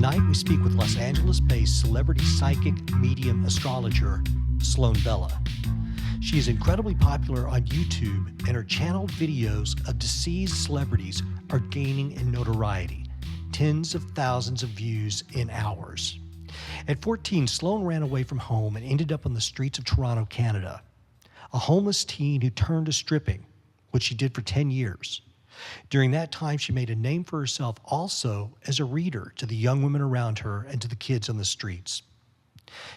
Tonight we speak with Los Angeles-based celebrity psychic, medium, astrologer, Sloan Bella. She is incredibly popular on YouTube, and her channeled videos of deceased celebrities are gaining in notoriety. Tens of thousands of views in hours. At 14, Sloan ran away from home and ended up on the streets of Toronto, Canada. A homeless teen who turned to stripping, which she did for 10 years. During that time, she made a name for herself also as a reader to the young women around her and to the kids on the streets.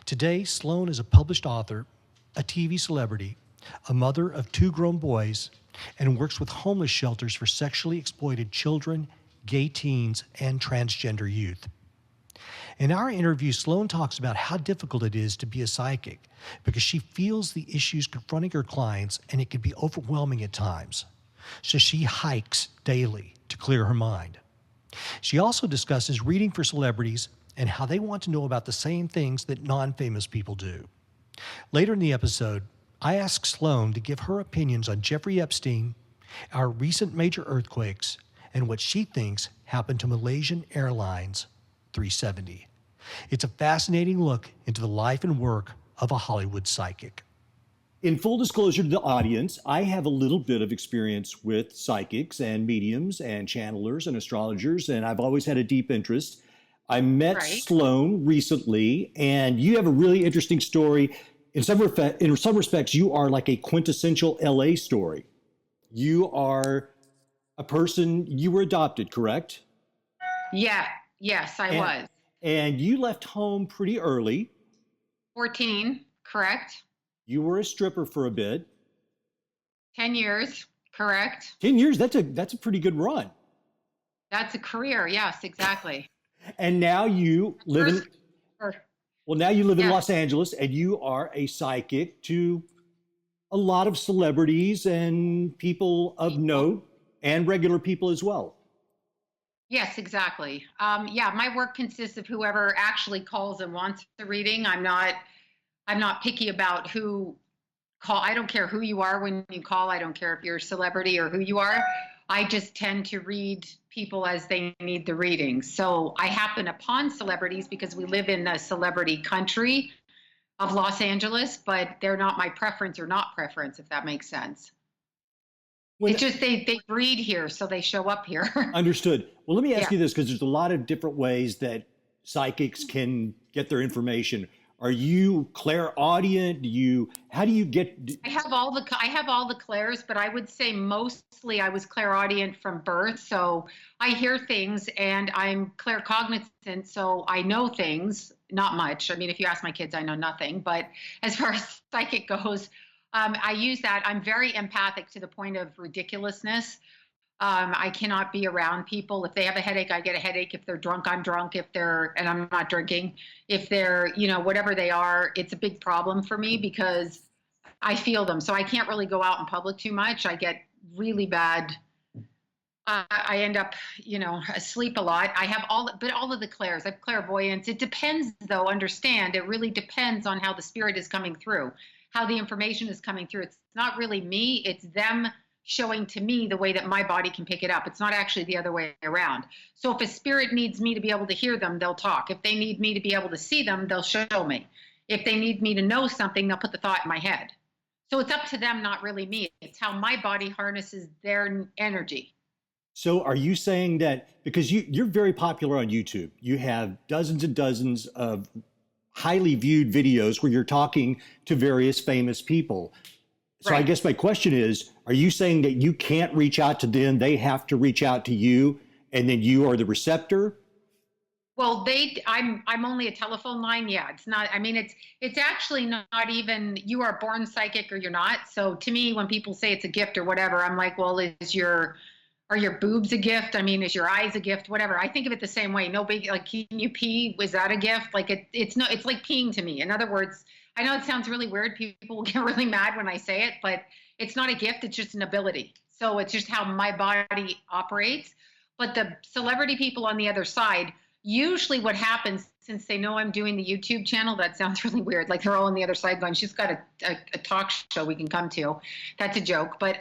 Today, Sloan is a published author, a TV celebrity, a mother of 2 grown boys, and works with homeless shelters for sexually exploited children, gay teens, and transgender youth. In our interview, Sloan talks about how difficult it is to be a psychic because she feels the issues confronting her clients, and it can be overwhelming at times. So she hikes daily to clear her mind. She also discusses reading for celebrities and how they want to know about the same things that non-famous people do. Later in the episode, I ask Sloan to give her opinions on Jeffrey Epstein, our recent major earthquakes, and what she thinks happened to Malaysia Airlines 370. It's a fascinating look into the life and work of a Hollywood psychic. In full disclosure to the audience, I have a little bit of experience with psychics and mediums and channelers and astrologers, and I've always had a deep interest. I met Sloan recently, and you have a really interesting story. In some respects, you are like a quintessential LA story. You are a person, you were adopted, correct? Yeah, yes, I was. And you left home pretty early. 14, correct. You were a stripper for a bit. 10 years, correct. 10 years, that's a pretty good run. That's a career, yes, exactly. And now you live in Los Angeles, and you are a psychic to a lot of celebrities and people of note and regular people as well. Yes, exactly. My work consists of whoever actually calls and wants the reading. I'm not picky about who call. I don't care who you are when you call. I don't care if you're a celebrity or who you are. I just tend to read people as they need the reading. So I happen upon celebrities because we live in the celebrity country of Los Angeles, but they're not my preference or not preference, if that makes sense. It's just they breed here, so they show up here. Understood. Well, let me ask you this, because there's a lot of different ways that psychics can get their information. Are you clairaudient? How do you get? I have all the clairs, but I would say mostly I was clairaudient from birth. So I hear things, and I'm claircognizant, so I know things. Not much. I mean, if you ask my kids, I know nothing. But as far as psychic goes, I use that. I'm very empathic to the point of ridiculousness. I cannot be around people. If they have a headache, I get a headache. If they're drunk, I'm drunk. And I'm not drinking. If they're, whatever they are, it's a big problem for me because I feel them. So I can't really go out in public too much. I get really bad. I end up, asleep a lot. I have all of the clairs. I have clairvoyance. It depends, though. Understand, it really depends on how the spirit is coming through, how the information is coming through. It's not really me. It's them showing to me the way that my body can pick it up. It's not actually the other way around. So if a spirit needs me to be able to hear them, they'll talk. If they need me to be able to see them, they'll show me. If they need me to know something, they'll put the thought in my head. So it's up to them, not really me. It's how my body harnesses their energy. So are you saying that, because you're very popular on YouTube, you have dozens and dozens of highly viewed videos where you're talking to various famous people. So right. I guess my question is, are you saying that you can't reach out to them, they have to reach out to you, and then you are the receptor? Well, I'm only a telephone line. Yeah, it's not, I mean, it's actually not even, you are born psychic or you're not. So to me, when people say it's a gift or whatever, I'm like, well, are your boobs a gift? I mean, is your eyes a gift? Whatever. I think of it the same way. No big, like, can you pee? Was that a gift? Like it's like peeing to me. In other words, I know it sounds really weird. People will get really mad when I say it, but it's not a gift. It's just an ability. So it's just how my body operates. But the celebrity people on the other side, usually what happens, since they know I'm doing the YouTube channel, that sounds really weird. Like they're all on the other side going, she's got a talk show we can come to. That's a joke. But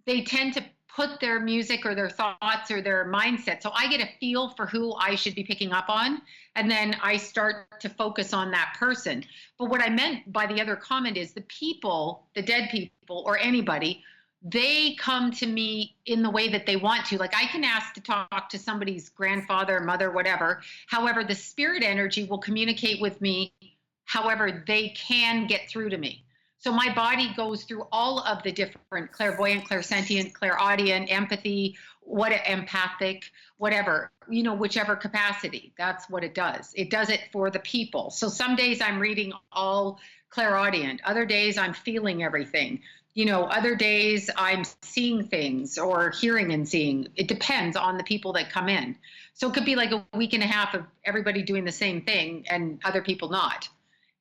they tend to put their music or their thoughts or their mindset. So I get a feel for who I should be picking up on. And then I start to focus on that person. But what I meant by the other comment is the people, the dead people or anybody, they come to me in the way that they want to. Like I can ask to talk to somebody's grandfather, mother, whatever. However, the spirit energy will communicate with me however they can get through to me. So my body goes through all of the different clairvoyant, clairsentient, clairaudient, empathy, empathic, whatever, whichever capacity. That's what it does. It does it for the people. So some days I'm reading all clairaudient. Other days I'm feeling everything. Other days I'm seeing things or hearing and seeing. It depends on the people that come in. So it could be like a week and a half of everybody doing the same thing and other people not.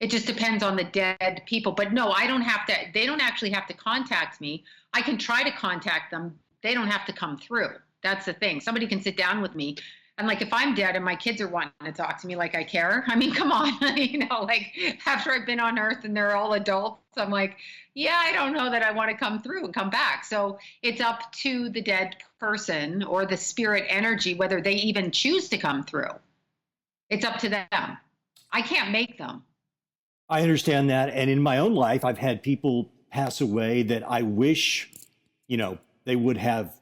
It just depends on the dead people. But no, I don't have to, they don't actually have to contact me. I can try to contact them. They don't have to come through. That's the thing. Somebody can sit down with me. And like, if I'm dead and my kids are wanting to talk to me, like I care. I mean, come on, like after I've been on earth and they're all adults, I'm like, yeah, I don't know that I want to come through and come back. So it's up to the dead person or the spirit energy, whether they even choose to come through. It's up to them. I can't make them. I understand that. And in my own life, I've had people pass away that I wish, they would have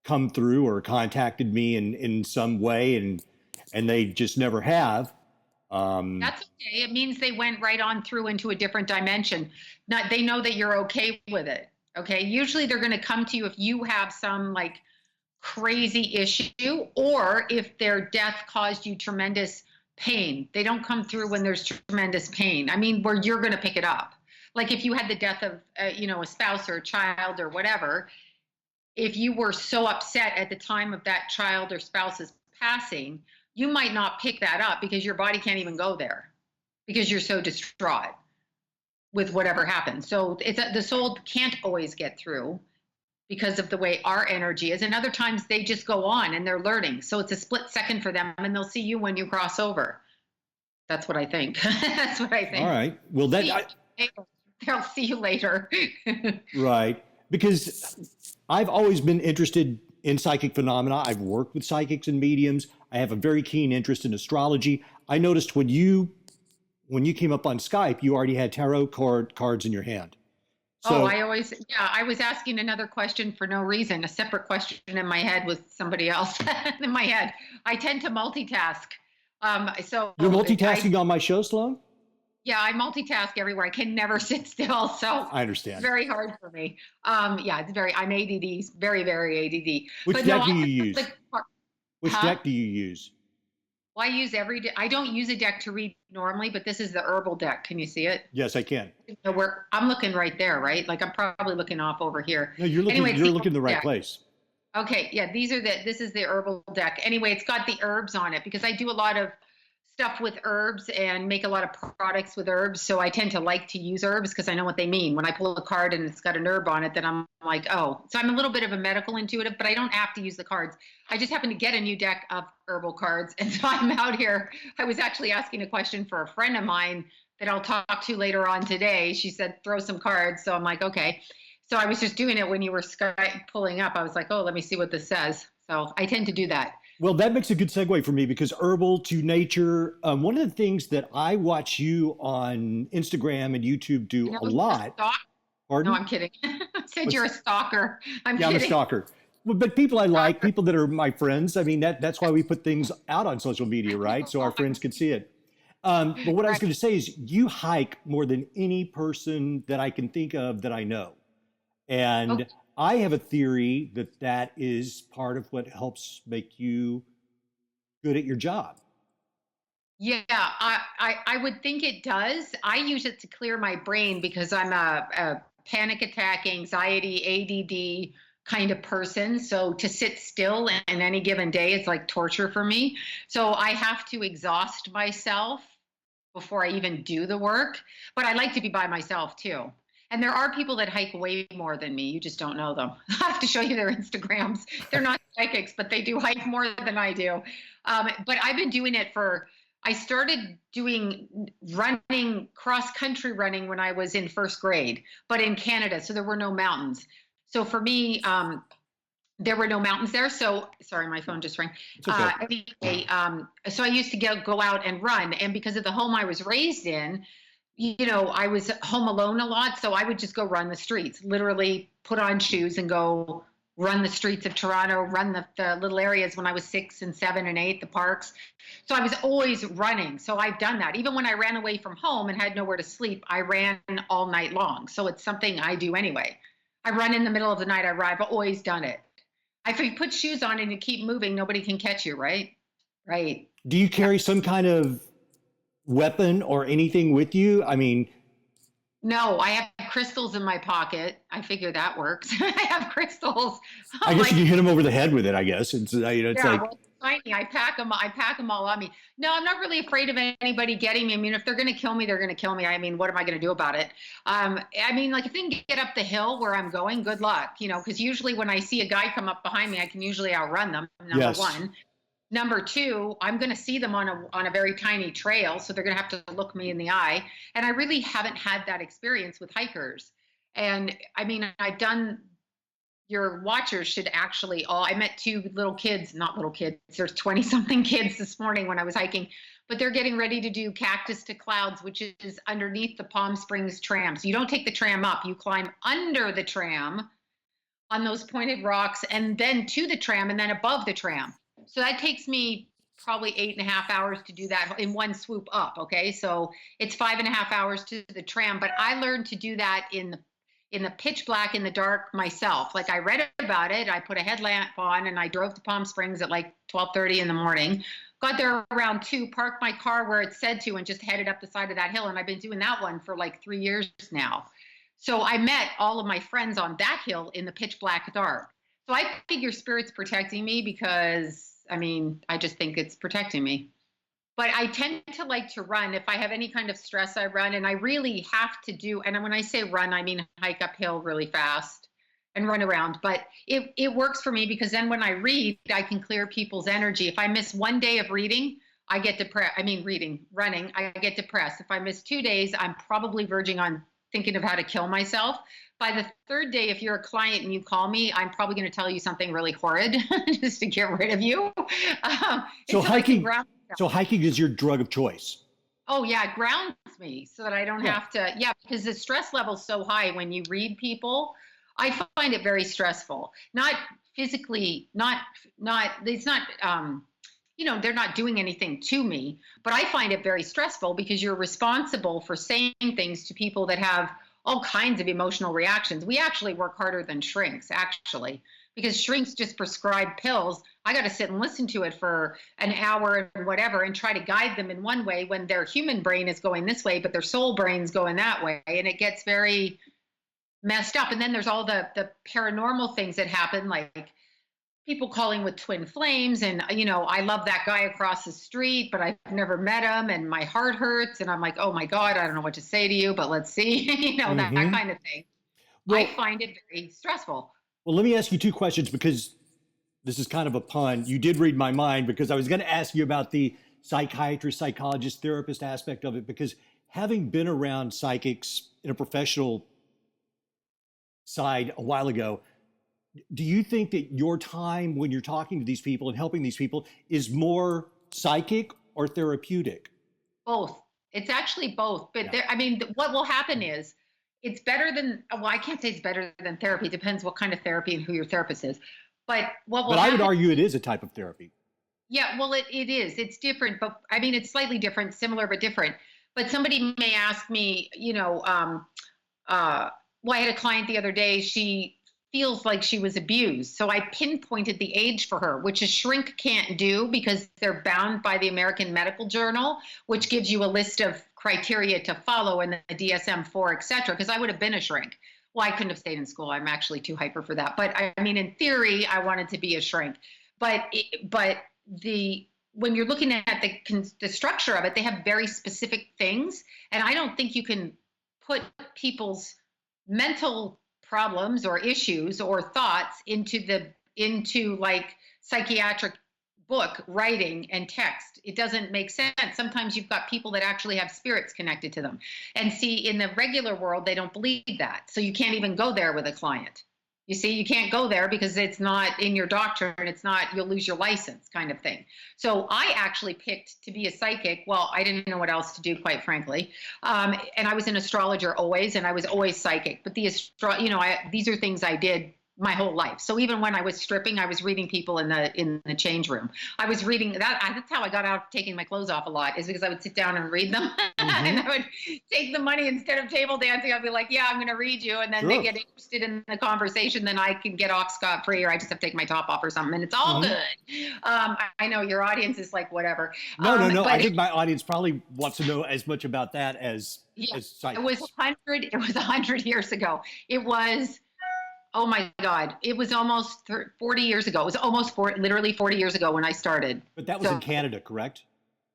come through or contacted me in some way, and they just never have. That's okay. It means they went right on through into a different dimension. They know that you're okay with it. Okay. Usually they're going to come to you if you have some like crazy issue, or if their death caused you tremendous pain. They don't come through when there's tremendous pain. I mean, where you're going to pick it up. Like if you had the death of, a spouse or a child or whatever, if you were so upset at the time of that child or spouse's passing, you might not pick that up because your body can't even go there because you're so distraught with whatever happened. So the soul can't always get through because of the way our energy is. And other times they just go on and they're learning. So it's a split second for them and they'll see you when you cross over. That's what I think. That's what I think. All right. Well, they'll see you later. Right. Because I've always been interested in psychic phenomena. I've worked with psychics and mediums. I have a very keen interest in astrology. I noticed when you came up on Skype, you already had tarot cards in your hand. So, I was asking another question for no reason, a separate question in my head with somebody else in my head. I tend to multitask. So you're multitasking on my show, Sloan? Yeah, I multitask everywhere. I can never sit still. So I understand. It's very hard for me. I'm ADD, very, very ADD. Which deck do you use? Which deck do you use? Well, I use every deck. I don't use a deck to read normally, but this is the herbal deck. Can you see it? Yes, I can. I'm looking right there, right? Like I'm probably looking off over here. No, you're looking in the right place. Okay, yeah, this is the herbal deck. Anyway, it's got the herbs on it because I do a lot of stuff with herbs and make a lot of products with herbs. So I tend to like to use herbs because I know what they mean. When I pull a card and it's got an herb on it, then I'm like, oh. So I'm a little bit of a medical intuitive, but I don't have to use the cards. I just happen to get a new deck of herbal cards. And so I'm out here. I was actually asking a question for a friend of mine that I'll talk to later on today. She said, throw some cards. So I'm like, okay. So I was just doing it when you were Skype pulling up. I was like, oh, let me see what this says. So I tend to do that. Well, that makes a good segue for me because herbal to nature, one of the things that I watch you on Instagram and YouTube do a lot. Pardon? No, I'm kidding. I said you're a stalker. I'm kidding. I'm a stalker. Well, but people I like, people that are my friends. I mean, that's why we put things out on social media, right? So our friends can see it. But what I was going to say is you hike more than any person that I can think of that I know. And I have a theory that is part of what helps make you good at your job. Yeah, I would think it does. I use it to clear my brain because I'm a panic attack, anxiety, ADD kind of person. So to sit still in any given day is like torture for me. So I have to exhaust myself before I even do the work. But I like to be by myself too. And there are people that hike way more than me. You just don't know them. I have to show you their Instagrams. They're not psychics, but they do hike more than I do. But I've been doing it I started doing cross-country running when I was in first grade, but in Canada, so there were no mountains. So for me, there were no mountains there. So sorry, my phone just rang. It's okay. Anyway, so I used to go out and run. And because of the home I was raised in, I was home alone a lot. So I would just go run the streets, literally put on shoes and go run the streets of Toronto, run the little areas when I was 6 and 7 and 8, the parks. So I was always running. So I've done that. Even when I ran away from home and had nowhere to sleep, I ran all night long. So it's something I do anyway. I run in the middle of the night. I've always done it. If you put shoes on and you keep moving, nobody can catch you, right? Right. Do you carry some kind of weapon or anything with you? I mean, no, I have crystals in my pocket. I figure that works. I have crystals. I guess you can hit them over the head with it. I guess it's it's like. Well, tiny. I pack them all on me. No, I'm not really afraid of anybody getting me. I mean, if they're going to kill me, they're going to kill me. I mean, what am I going to do about it? I mean, like if they can get up the hill where I'm going, good luck, because usually when I see a guy come up behind me, I can usually outrun them. Number one. Number two, I'm going to see them on a very tiny trail, so they're going to have to look me in the eye. And I really haven't had that experience with hikers. And I mean, your watchers should actually I met two little kids, not little kids, there's 20-something kids this morning when I was hiking, but they're getting ready to do Cactus to Clouds, which is underneath the Palm Springs tram. So you don't take the tram up, you climb under the tram on those pointed rocks and then to the tram and then above the tram. So that takes me probably 8.5 hours to do that in one swoop up. Okay. So it's 5.5 hours to the tram, but I learned to do that in the pitch black, in the dark myself. Like I read about it. I put a headlamp on and I drove to Palm Springs at like 12:30 in the morning, got there around 2, parked my car where it said to, and just headed up the side of that hill. And I've been doing that one for like 3 years now. So I met all of my friends on that hill in the pitch black dark. So I figure spirit's protecting me because, I mean, I just think it's protecting me. But I tend to like to run. If I have any kind of stress, I run. And I really have to do, and when I say run, I mean hike uphill really fast and run around. But it works for me because then when I read, I can clear people's energy. If I miss one day of reading, I get depressed. I mean, running, I get depressed. If I miss 2 days, I'm probably verging on thinking of how to kill myself. By the third day, if you're a client and you call me, I'm probably going to tell you something really horrid just to get rid of you. So hiking is your drug of choice. Oh yeah, it grounds me so that I don't have to. Yeah, because the stress level's so high when you read people. I find it very stressful. Not physically, it's not. They're not doing anything to me, but I find it very stressful because you're responsible for saying things to people that have all kinds of emotional reactions. We actually work harder than shrinks, actually, because shrinks just prescribe pills. I got to sit and listen to it for an hour and whatever and try to guide them in one way when their human brain is going this way, but their soul brain's going that way. And it gets very messed up. And then there's all the paranormal things that happen, like people calling with twin flames. And, I love that guy across the street, but I've never met him and my heart hurts. And I'm like, oh my God, I don't know what to say to you, but let's see, that kind of thing. Well, I find it very stressful. Well, let me ask you 2 questions because this is kind of a pun. You did read my mind because I was going to ask you about the psychiatrist, psychologist, therapist aspect of it, because having been around psychics in a professional side a while ago, do you think that your time when you're talking to these people and helping these people is more psychic or therapeutic? Both. It's actually both. But what will happen is it's better than, well, I can't say it's better than therapy. It depends what kind of therapy and who your therapist is. But I would argue it is a type of therapy. Yeah, well, it is. It's different, but I mean, it's slightly different, similar, but different. But somebody may ask me, well, I had a client the other day, she feels like she was abused. So I pinpointed the age for her, which a shrink can't do because they're bound by the American Medical Journal, which gives you a list of criteria to follow in the DSM-4, et cetera, because I would have been a shrink. Well, I couldn't have stayed in school. I'm actually too hyper for that. But I mean, in theory, I wanted to be a shrink. But when you're looking at the structure of it, they have very specific things. And I don't think you can put people's mental problems or issues or thoughts into like psychiatric book writing and text. It doesn't make sense. Sometimes you've got people that actually have spirits connected to them. And see, in the regular world, they don't believe that. So you can't even go there with a client. You see, you can't go there because it's not in your doctrine. It's not, you'll lose your license kind of thing. So I actually picked to be a psychic. Well, I didn't know what else to do, quite frankly. And I was an astrologer always, and I was always psychic. But these are things I did my whole life. So even when I was stripping, I was reading people in the change room. I was reading that. That's how I got out of taking my clothes off a lot, is because I would sit down and read them, and I would take the money instead of table dancing. I'd be like, "Yeah, I'm going to read you," and then they get interested in the conversation. Then I can get off scot-free, or I just have to take my top off or something, and it's all good. I know your audience is like, whatever. No. I think my audience probably wants to know as much about that as psychics. It was 100 years ago. It was. Oh my God. It was almost 40 years ago. It was literally 40 years ago when I started. But that was in Canada, correct?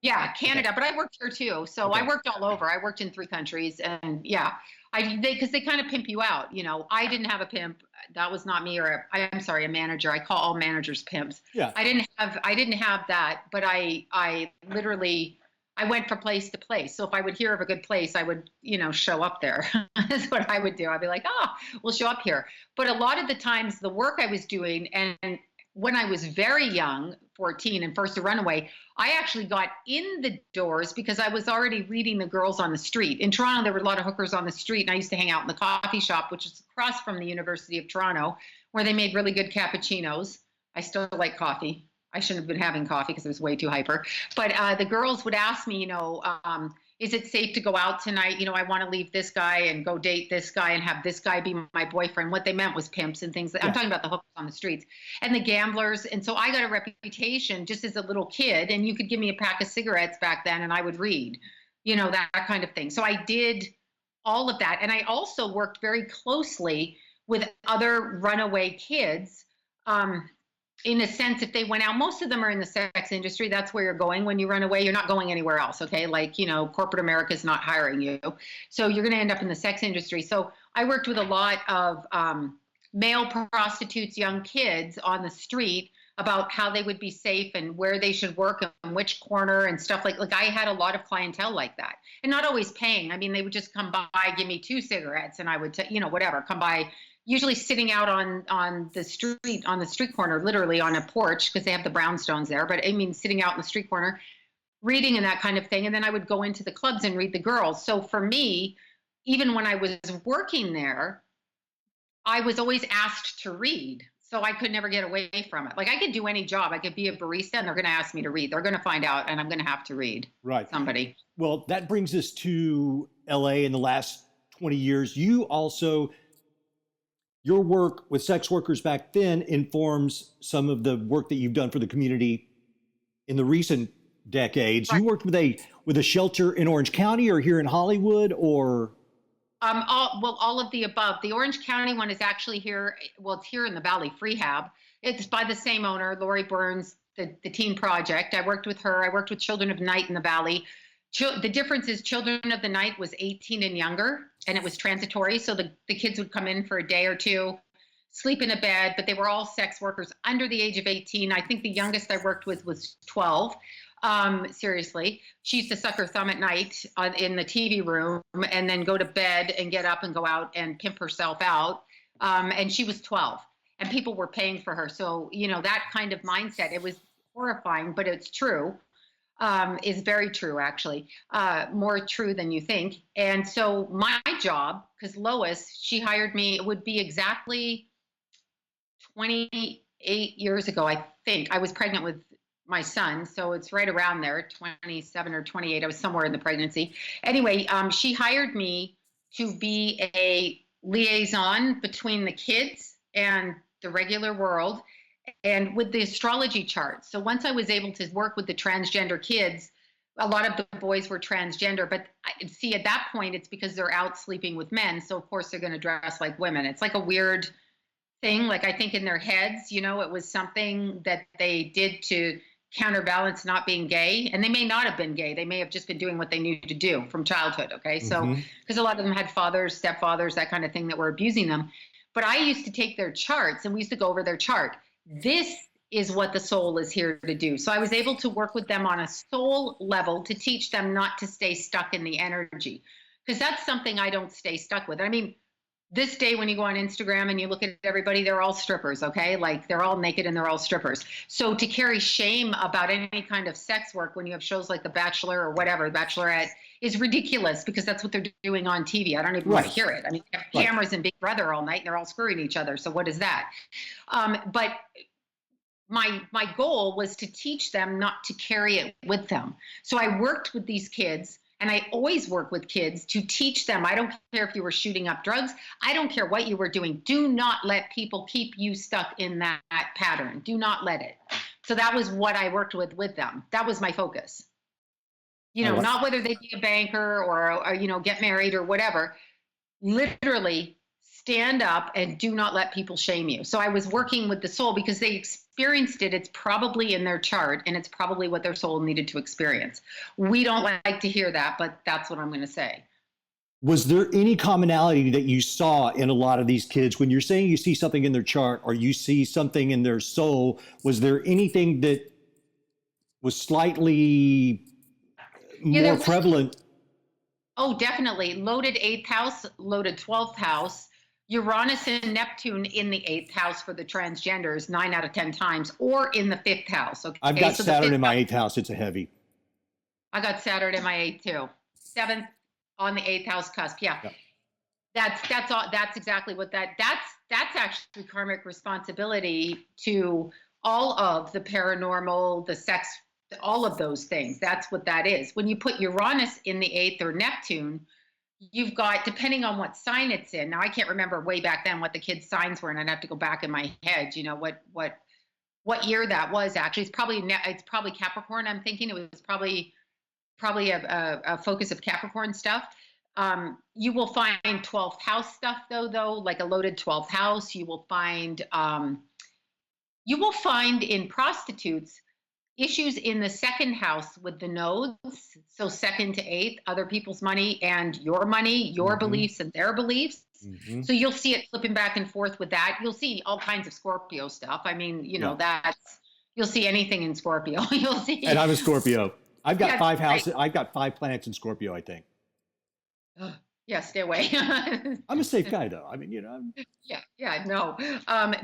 Yeah, Canada. Okay. But I worked here too. So I worked all over. I worked in 3 countries, and because they kind of pimp you out. I didn't have a pimp. That was not me, I'm sorry, a manager. I call all managers pimps. Yeah. I didn't have that, but I literally, I went from place to place. So if I would hear of a good place, I would, show up there. That's what I would do. I'd be like, we'll show up here. But a lot of the times the work I was doing, and when I was very young, 14 and first a runaway, I actually got in the doors because I was already reading the girls on the street. In Toronto, there were a lot of hookers on the street, and I used to hang out in the coffee shop, which is across from the University of Toronto, where they made really good cappuccinos. I still like coffee. I shouldn't have been having coffee because it was way too hyper. But the girls would ask me, is it safe to go out tonight? I want to leave this guy and go date this guy and have this guy be my boyfriend. What they meant was pimps and things. I'm talking about the hookers on the streets and the gamblers. And so I got a reputation just as a little kid, and you could give me a pack of cigarettes back then and I would read, that kind of thing. So I did all of that. And I also worked very closely with other runaway kids. In a sense, if they went out, most of them are in the sex industry. That's where you're going when you run away. You're not going anywhere else, okay? Like, corporate America is not hiring you. So you're going to end up in the sex industry. So I worked with a lot of male prostitutes, young kids on the street about how they would be safe and where they should work and which corner and stuff like I had a lot of clientele like that, and not always paying. I mean, they would just come by, give me 2 cigarettes, and I would, whatever, come by. Usually sitting out on the street corner, literally on a porch, because they have the brownstones there. But I mean, sitting out in the street corner, reading and that kind of thing. And then I would go into the clubs and read the girls. So for me, even when I was working there, I was always asked to read. So I could never get away from it. Like, I could do any job. I could be a barista, and they're going to ask me to read. They're going to find out, and I'm going to have to read. Right. Somebody. Well, that brings us to LA in the last 20 years. Your work with sex workers back then informs some of the work that you've done for the community in the recent decades. Right. You worked with a shelter in Orange County or here in Hollywood, or? All of the above. The Orange County one is actually here. Well, it's here in the Valley, Freehab. It's by the same owner, Lori Burns, the Teen Project. I worked with her. I worked with Children of Night in the Valley. The difference is Children of the Night was 18 and younger, and it was transitory. So the kids would come in for a day or two, sleep in a bed, but they were all sex workers under the age of 18. I think the youngest I worked with was 12. Seriously, she used to suck her thumb at night in the TV room and then go to bed and get up and go out and pimp herself out. And she was 12, and people were paying for her. So, that kind of mindset, it was horrifying, but it's true. Is very true, actually, more true than you think. And so my job, because Lois, she hired me, it would be exactly 28 years ago, I think. I was pregnant with my son, so it's right around there, 27 or 28. I was somewhere in the pregnancy. Anyway, she hired me to be a liaison between the kids and the regular world, and with the astrology charts. So once I was able to work with the transgender kids, a lot of the boys were transgender, but see, at that point, it's because they're out sleeping with men. So of course they're going to dress like women. It's like a weird thing. Like, I think in their heads, it was something that they did to counterbalance not being gay. And they may not have been gay. They may have just been doing what they needed to do from childhood. Okay. So, because a lot of them had fathers, stepfathers, that kind of thing, that were abusing them. But I used to take their charts, and we used to go over their chart. This is what the soul is here to do. So I was able to work with them on a soul level to teach them not to stay stuck in the energy, because that's something I don't stay stuck with. I mean, this day when you go on Instagram and you look at everybody, they're all strippers, okay? Like they're all naked and they're all strippers. So to carry shame about any kind of sex work when you have shows like The Bachelor or whatever, Bachelorette, is ridiculous because that's what they're doing on TV. I don't even want to hear it. I mean, they have cameras and Big Brother all night and they're all screwing each other. So what is that? But my goal was to teach them not to carry it with them. So I worked with these kids. And I always work with kids to teach them. I don't care if you were shooting up drugs. I don't care what you were doing. Do not let people keep you stuck in that pattern. Do not let it. So that was what I worked with them. That was my focus. You know, not whether they be a banker or, you know, get married or whatever. Literally stand up and do not let people shame you. So I was working with the soul because they experienced it. It's probably in their chart and it's probably what their soul needed to experience. We don't like to hear that, but that's what I'm going to say. Was there any commonality that you saw in a lot of these kids when you're saying you see something in their chart or you see something in their soul? Was there anything that was slightly more prevalent? Oh, definitely. Loaded 8th house, loaded 12th house. Uranus and Neptune in the 8th house for the transgenders 9 out of 10 times, or in the 5th house. Okay, I've got Saturn in my 8th house. It's a heavy. I got Saturn in my 8th too. 7th on the 8th house cusp. Yeah. That's all. That's exactly what that's actually karmic responsibility to all of the paranormal, the sex, all of those things. That's what that is. When you put Uranus in the 8th or Neptune, you've got, depending on what sign it's in. Now I can't remember way back then what the kids' signs were, and I'd have to go back in my head, you know, what year that was actually. It's probably Capricorn. I'm thinking it was probably a focus of Capricorn stuff. You will find 12th house stuff though, like a loaded 12th house. You will find in prostitutes issues in the 2nd house with the nodes, so 2nd to 8th, other people's money and your money, your beliefs and their beliefs. So you'll see it flipping back and forth with that. You'll see all kinds of Scorpio stuff. I mean, you know, you'll see anything in Scorpio. You'll see. And I'm a Scorpio. I've got 5 houses. I've got 5 planets in Scorpio, I think. Yeah, stay away. I'm a safe guy, though. I mean, you know. No.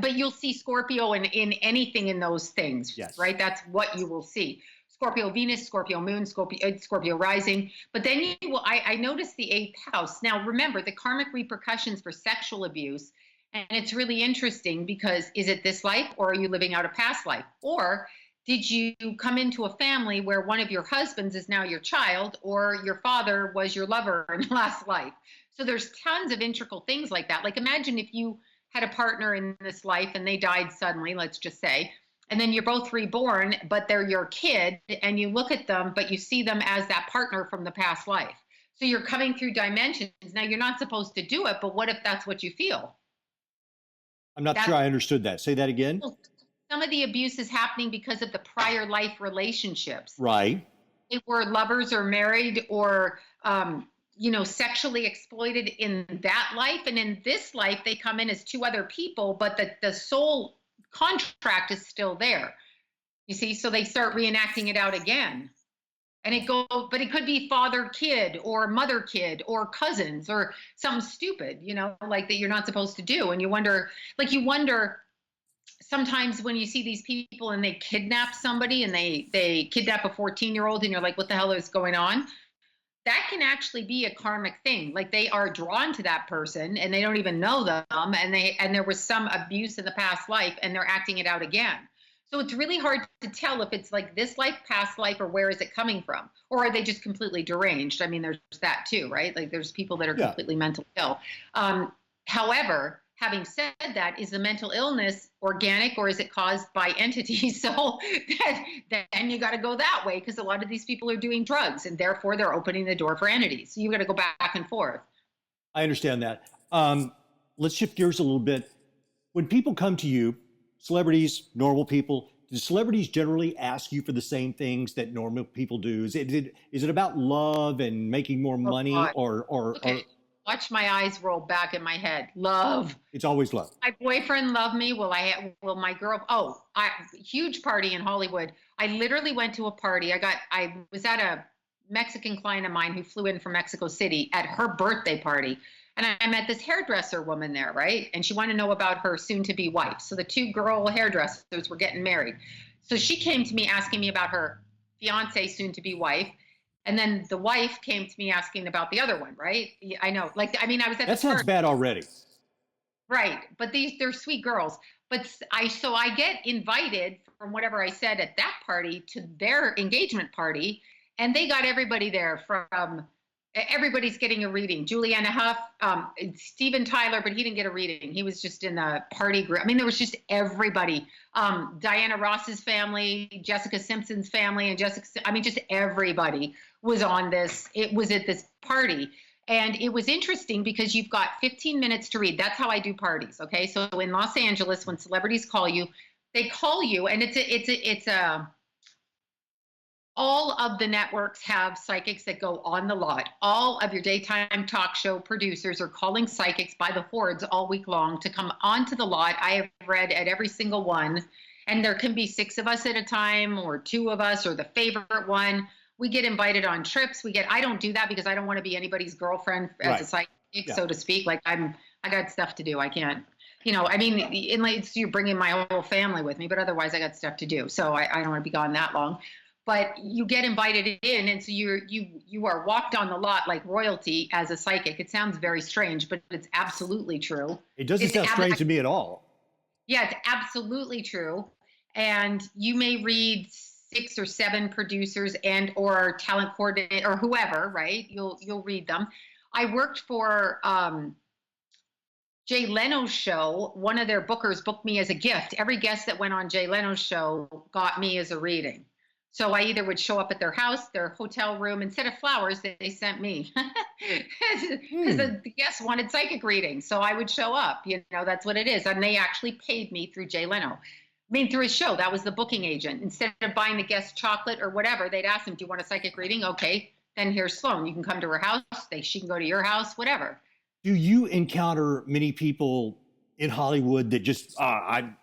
But you'll see Scorpio in anything in those things, right? That's what you will see. Scorpio Venus, Scorpio Moon, Scorpio Rising. But then I noticed the 8th house. Now, remember, the karmic repercussions for sexual abuse, and it's really interesting because is it this life or are you living out a past life? Or did you come into a family where one of your husbands is now your child or your father was your lover in last life? So there's tons of integral things like that. Like imagine if you had a partner in this life and they died suddenly, let's just say, and then you're both reborn, but they're your kid and you look at them, but you see them as that partner from the past life. So you're coming through dimensions. Now you're not supposed to do it, but what if that's what you feel? I'm not sure I understood that. Say that again. Some of the abuse is happening because of the prior life relationships. Right. They were lovers or married or, sexually exploited in that life. And in this life, they come in as 2 other people, but the soul contract is still there. You see, so they start reenacting it out again. And but it could be father kid or mother kid or cousins or something stupid, you know, like that you're not supposed to do. And you wonder sometimes when you see these people and they kidnap somebody and they kidnap a 14-year-old and you're like, what the hell is going on? That can actually be a karmic thing. Like they are drawn to that person and they don't even know them. And there was some abuse in the past life and they're acting it out again. So it's really hard to tell if it's like this life, past life, or where is it coming from? Or are they just completely deranged? I mean, there's that too, right? Like there's people that are completely mentally ill. However, having said that, is the mental illness organic or is it caused by entities? So then you got to go that way because a lot of these people are doing drugs and therefore they're opening the door for entities. So you got to go back and forth. I understand that. Let's shift gears a little bit. When people come to you, celebrities, normal people, do celebrities generally ask you for the same things that normal people do? Is it about love and making more money or Watch my eyes roll back in my head. Love. It's always love. My boyfriend loved me. Will my girl? Huge party in Hollywood. I literally went to a party. I was at a Mexican client of mine who flew in from Mexico City at her birthday party. And I met this hairdresser woman there, right? And she wanted to know about her soon-to-be wife. So the two girl hairdressers were getting married. So she came to me asking me about her fiance, soon-to-be wife. And then the wife came to me asking about the other one, right? I know. Like, I mean, I was at That the sounds party. bad already. Right. But they're sweet girls. But I get invited from whatever I said at that party to their engagement party. And they got everybody there from everybody's getting a reading. Juliana Huff, Steven Tyler, but he didn't get a reading. He was just in the party group. I mean, there was just everybody. Diana Ross's family, Jessica Simpson's family, and just everybody was on this. It was at this party. And it was interesting because you've got 15 minutes to read. That's how I do parties. Okay. So in Los Angeles, when celebrities call you, they call you, and all of the networks have psychics that go on the lot. All of your daytime talk show producers are calling psychics by the hordes all week long to come onto the lot. I have read at every single one, and there can be 6 of us at a time, or 2 of us, or the favorite one. We get invited on trips. I don't do that because I don't want to be anybody's girlfriend as a psychic, so to speak. Like I got stuff to do. I can't, I mean, unless you're bringing my whole family with me, but otherwise I got stuff to do. So I don't want to be gone that long. But you get invited in, and so you are walked on the lot like royalty as a psychic. It sounds very strange, but it's absolutely true. It doesn't sound strange to me at all. Yeah, it's absolutely true. And you may read 6 or 7 producers and or talent coordinator or whoever, right? You'll read them. I worked for Jay Leno's show. One of their bookers booked me as a gift. Every guest that went on Jay Leno's show got me as a reading. So I either would show up at their house, their hotel room, instead of flowers, they sent me. Because the guests wanted psychic readings. So I would show up, that's what it is. And they actually paid me through Jay Leno. Through his show. That was the booking agent. Instead of buying the guest chocolate or whatever, they'd ask him, do you want a psychic reading? Okay, then here's Sloan. You can come to her house. She can go to your house, whatever. Do you encounter many people in Hollywood that just, I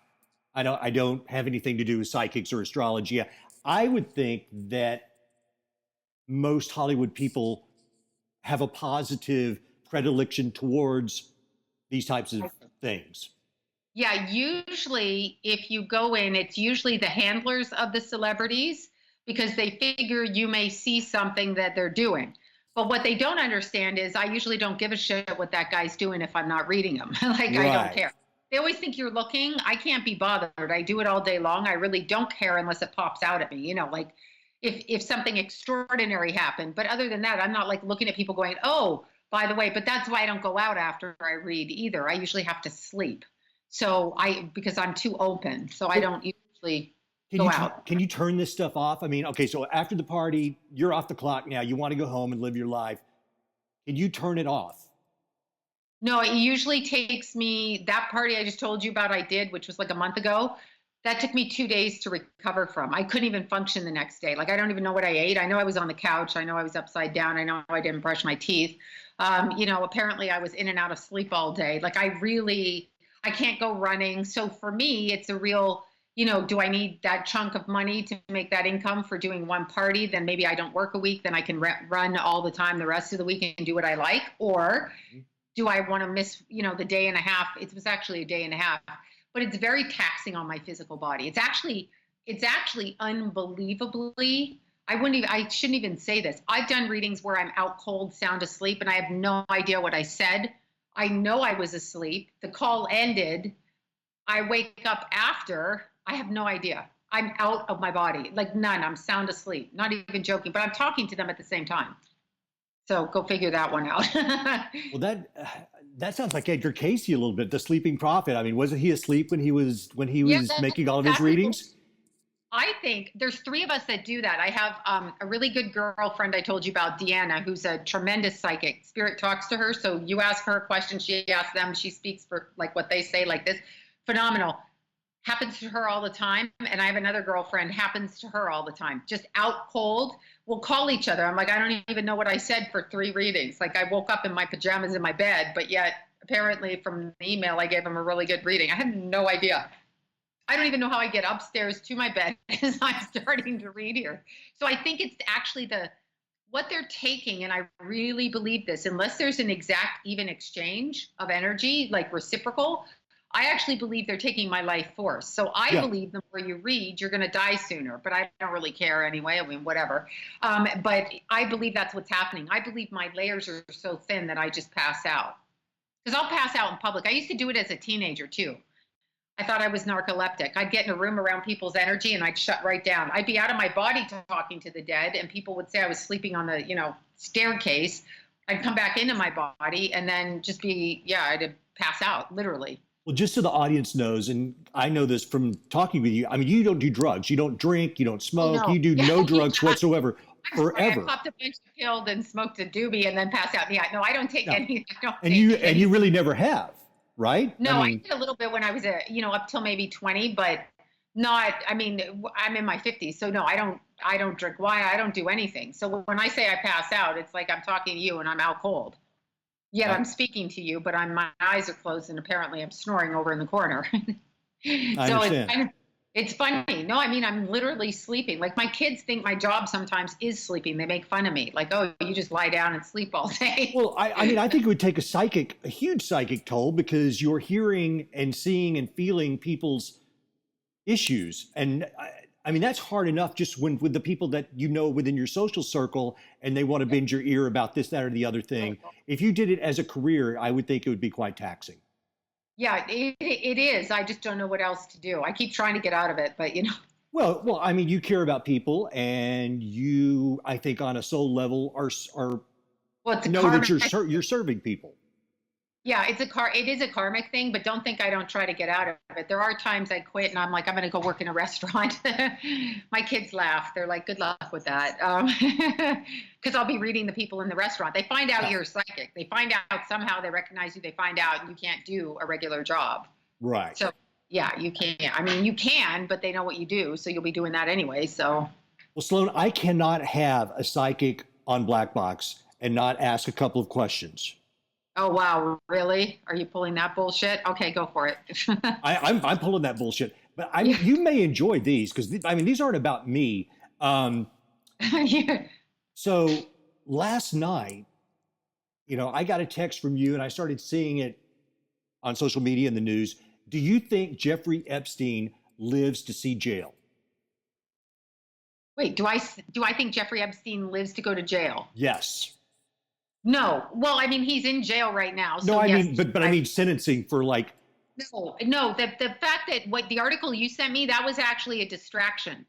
don't have anything to do with psychics or astrology? I would think that most Hollywood people have a positive predilection towards these types of things. Yeah, usually if you go in, it's usually the handlers of the celebrities because they figure you may see something that they're doing. But what they don't understand is I usually don't give a shit what that guy's doing if I'm not reading him. I don't care. They always think you're looking. I can't be bothered. I do it all day long. I really don't care unless it pops out at me, like if something extraordinary happened. But other than that, I'm not like looking at people going, oh, by the way, but that's why I don't go out after I read either. I usually have to sleep. So because I'm too open, so I don't usually go out. Can you turn this stuff off? I mean, okay, so after the party, you're off the clock now. You want to go home and live your life. Can you turn it off? No, it usually takes me, that party I just told you about I did, which was like a month ago, that took me 2 days to recover from. I couldn't even function the next day. Like, I don't even know what I ate. I know I was on the couch. I know I was upside down. I know I didn't brush my teeth. Apparently I was in and out of sleep all day. Like I can't go running. So for me, it's a real, do I need that chunk of money to make that income for doing one party? Then maybe I don't work a week. Then I can run all the time the rest of the week and do what I like. Or do I want to miss, the day and a half? It was actually a day and a half, but it's very taxing on my physical body. It's actually unbelievably, I shouldn't even say this. I've done readings where I'm out cold, sound asleep, and I have no idea what I said. I know I was asleep. The call ended. I wake up after. I have no idea. I'm out of my body, like none. I'm sound asleep, not even joking, but I'm talking to them at the same time. So go figure that one out. Well, that sounds like Edgar Casey a little bit, the sleeping prophet. I mean, wasn't he asleep when he was making all of his readings? I think there's 3 of us that do that. I have a really good girlfriend I told you about, Deanna, who's a tremendous psychic. Spirit talks to her. So you ask her a question, she asks them, she speaks for like what they say like this. Phenomenal. Happens to her all the time. And I have another girlfriend, happens to her all the time. Just out cold. We'll call each other. I'm like, I don't even know what I said for 3 readings. Like I woke up in my pajamas in my bed, but yet apparently from the email, I gave him a really good reading. I had no idea. I don't even know how I get upstairs to my bed as I'm starting to read here. So I think it's actually the what they're taking, and I really believe this, unless there's an exact even exchange of energy, like reciprocal, I actually believe they're taking my life force. So I Yeah. believe the more you read, you're going to die sooner, but I don't really care anyway. I mean, whatever. But I believe that's what's happening. I believe my layers are so thin that I just pass out. Because I'll pass out in public. I used to do it as a teenager too. I thought I was narcoleptic. I'd get in a room around people's energy and I'd shut right down. I'd be out of my body talking to the dead, and people would say I was sleeping on the, staircase. I'd come back into my body and then just be, I'd pass out, literally. Well, just so the audience knows, and I know this from talking with you, I mean, you don't do drugs, you don't drink, you don't Oh, smoke, no. you do no drugs whatsoever I'm sorry, I forever. popped a bunch of pills and smoked a doobie and then passed out. Yeah, no, I don't take No. any. I don't And take any. you really never have, right? No, I I mean, did a little bit when I was up till maybe 20, but not, I mean, I'm in my 50s, so no, I don't drink wine, I don't do anything. So when I say I pass out, it's like I'm talking to you and I'm out cold. Yet I'm speaking to you, but my eyes are closed and apparently I'm snoring over in the corner. I So understand. it's funny. No, I mean, I'm literally sleeping. Like my kids think my job sometimes is sleeping. They make fun of me. Like, oh, you just lie down and sleep all day. Well, I mean, I think it would take a huge psychic toll because you're hearing and seeing and feeling people's issues. And I mean, that's hard enough just when with the people that you know within your social circle and they want to bend your ear about this, that, or the other thing. If you did it as a career, I would think it would be quite taxing. Yeah, it is. I just don't know what else to do. I keep trying to get out of it, but Well, I mean, you care about people, and you, I think, on a soul level, are well, it's a know that karmic. you're serving people. Yeah, it is a karmic thing, but don't think I don't try to get out of it. There are times I quit and I'm like, I'm going to go work in a restaurant. My kids laugh. They're like, good luck with that. Because I'll be reading the people in the restaurant. They find out you're psychic. They find out somehow, they recognize you. They find out you can't do a regular job. Right. So yeah, you can't. I mean, you can, but they know what you do. So you'll be doing that anyway. So. Well, Sloan, I cannot have a psychic on Black Box and not ask a couple of questions. Oh, wow. Really? Are you pulling that bullshit? Okay, go for it. I'm pulling that bullshit, but Yeah. you may enjoy these because I mean these aren't about me. Yeah. So last night, I got a text from you and I started seeing it on social media and the news. Do you think Jeffrey Epstein lives to see jail? Wait, do I think Jeffrey Epstein lives to go to jail? Yes. No. Well, I mean, he's in jail right now. No, So I yes, mean, but I mean sentencing for like. no. The fact that what the article you sent me, that was actually a distraction.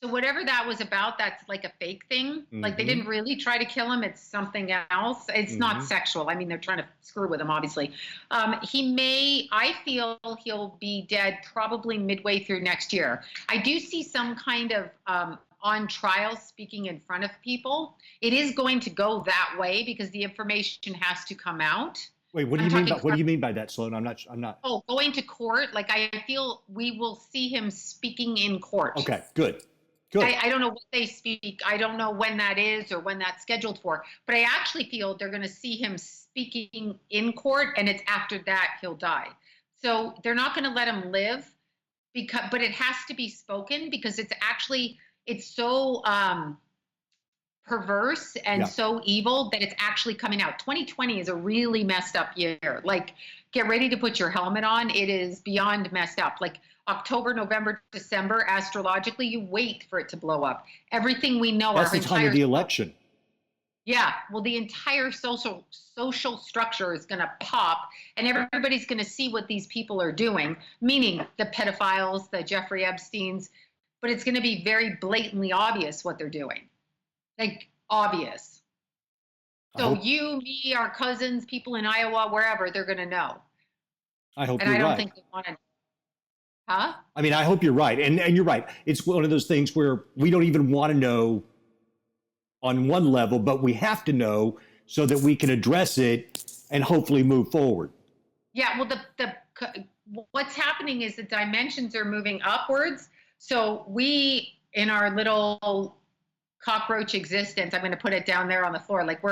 So whatever that was about, that's like a fake thing. Like they didn't really try to kill him. It's something else. It's not sexual. I mean, they're trying to screw with him, obviously. I feel he'll be dead probably midway through next year. I do see some kind of on trial speaking in front of people. It is going to go that way because the information has to come out. Wait, what do you mean by that, Sloan? I'm not. Oh, going to court. Like I feel we will see him speaking in court. Okay, good. Good. I don't know what they speak. I don't know when that is or when that's scheduled for. But I actually feel they're going to see him speaking in court, and it's after that he'll die. So they're not going to let him live, but it has to be spoken because it's so perverse and so evil that it's actually coming out. 2020 is a really messed up year. Like, get ready to put your helmet on. It is beyond messed up. Like October, November, December, astrologically, you wait for it to blow up. Everything we know. That's the time of the election. Yeah, well, the entire social structure is going to pop, and everybody's going to see what these people are doing, meaning the pedophiles, the Jeffrey Epsteins, but it's going to be very blatantly obvious what they're doing. Like, obvious. So you, me, our cousins, people in Iowa, wherever, they're going to know. I hope and you're I don't right. think they want to. Huh? I mean, I hope you're right. And you're right. It's one of those things where we don't even want to know on one level, but we have to know so that we can address it and hopefully move forward. Yeah, well, what's happening is the dimensions are moving upwards. So we, in our little cockroach existence, I'm going to put it down there on the floor, like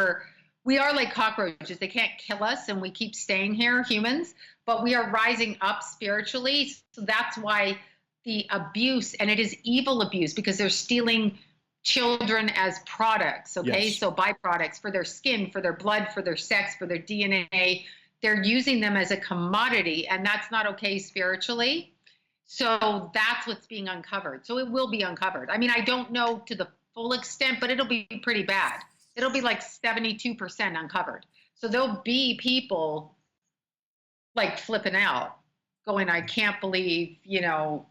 we are like cockroaches. They can't kill us and we keep staying here, humans, but we are rising up spiritually. So that's why the abuse, and it is evil abuse because they're stealing children as products, okay? Yes. So byproducts for their skin, for their blood, for their sex, for their DNA. They're using them as a commodity, and that's not okay spiritually. So that's what's being uncovered. So it will be uncovered. I mean, I don't know to the full extent, but it'll be pretty bad. It'll be like 72% uncovered. So there'll be people like flipping out, going, I can't believe,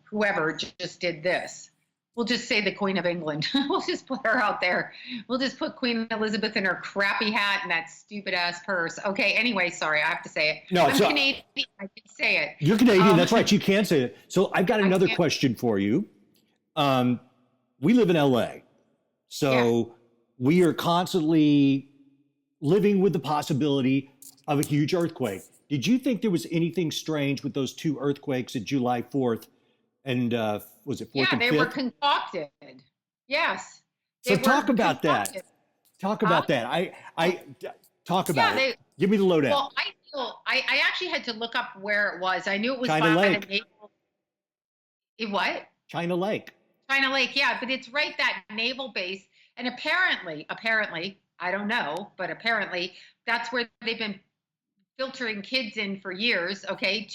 whoever just did this. We'll just say the Queen of England. We'll just put her out there. We'll just put Queen Elizabeth in her crappy hat and that stupid ass purse. Okay, anyway, sorry, I have to say it. No, I'm Canadian, I can say it. You're Canadian, that's right, you can say it. So I've got another question for you. We live in LA, so we are constantly living with the possibility of a huge earthquake. Did you think there was anything strange with those two earthquakes at July 4th and was it 4th and 5th? Yeah, they were concocted. Yes. So talk about that. Talk about that. I talk about it. Give me the lowdown. Well, I actually had to look up where it was. I knew it was China by Lake. What? China Lake. China Lake, yeah, but it's right that naval base. And apparently, I don't know, but apparently that's where they've been filtering kids in for years, okay,